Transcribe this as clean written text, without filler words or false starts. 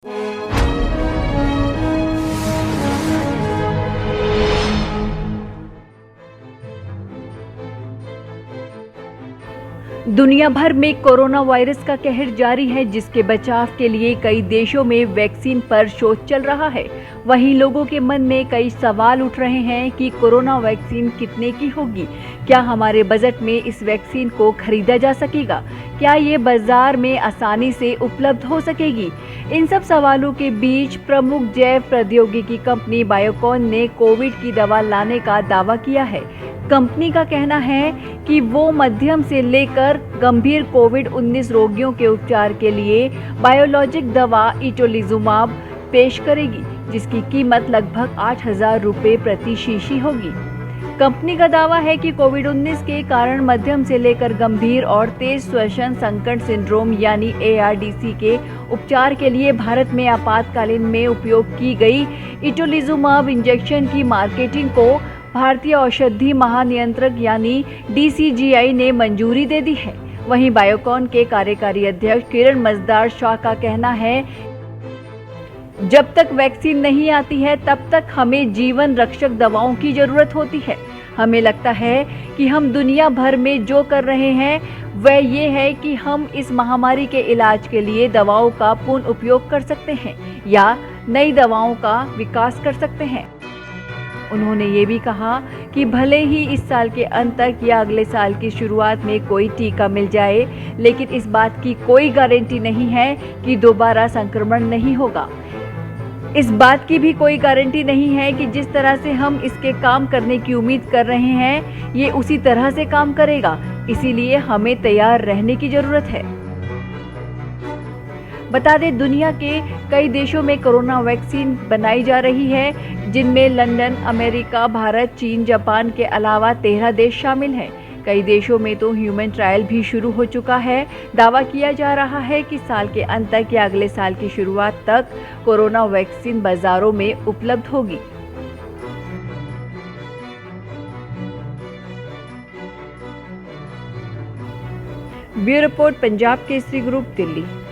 दुनिया भर में कोरोना वायरस का कहर जारी है, जिसके बचाव के लिए कई देशों में वैक्सीन पर शोध चल रहा है। वहीं लोगों के मन में कई सवाल उठ रहे हैं कि कोरोना वैक्सीन कितने की होगी, क्या हमारे बजट में इस वैक्सीन को खरीदा जा सकेगा, क्या ये बाजार में आसानी से उपलब्ध हो सकेगी। इन सब सवालों के बीच प्रमुख जैव प्रौद्योगिकी कंपनी बायोकॉन ने कोविड की दवा लाने का दावा किया है। कंपनी का कहना है कि वो मध्यम से लेकर गंभीर कोविड-19 रोगियों के उपचार के लिए बायोलॉजिक दवा इटोलिजुमाब पेश करेगी, जिसकी कीमत लगभग 8,000 रुपये प्रति शीशी होगी। कंपनी का दावा है कि कोविड-19 के कारण मध्यम से लेकर गंभीर और तेज श्वसन संकट सिंड्रोम यानी ARDS के उपचार के लिए भारत में आपातकालीन में उपयोग की गई इटोलिजुमाब इंजेक्शन की मार्केटिंग को भारतीय औषधि महानियंत्रक यानी DCGI ने मंजूरी दे दी है। वहीं बायोकॉन के कार्यकारी अध्यक्ष किरण मजदार-शाह का कहना है, जब तक वैक्सीन नहीं आती है तब तक हमें जीवन रक्षक दवाओं की जरूरत होती है। हमें लगता है कि हम दुनिया भर में जो कर रहे हैं वह ये है कि हम इस महामारी के इलाज के लिए दवाओं का पूर्ण उपयोग कर सकते हैं या नई दवाओं का विकास कर सकते हैं। उन्होंने ये भी कहा कि भले ही इस साल के अंत तक या अगले साल की शुरुआत में कोई टीका मिल जाए, लेकिन इस बात की कोई गारंटी नहीं है कि दोबारा संक्रमण नहीं होगा। इस बात की भी कोई गारंटी नहीं है कि जिस तरह से हम इसके काम करने की उम्मीद कर रहे हैं, ये उसी तरह से काम करेगा। इसीलिए हमें तैयार रहने की जरूरत है। बता दें, दुनिया के कई देशों में कोरोना वैक्सीन बनाई जा रही है, जिनमें लंदन, अमेरिका, भारत, चीन, जापान के अलावा 13 देश शामिल हैं। कई देशों में तो ह्यूमन ट्रायल भी शुरू हो चुका है। दावा किया जा रहा है कि साल के अंत तक या अगले साल की शुरुआत तक कोरोना वैक्सीन बाजारों में उपलब्ध होगी। Bureau report, Punjab Kesari group, Delhi.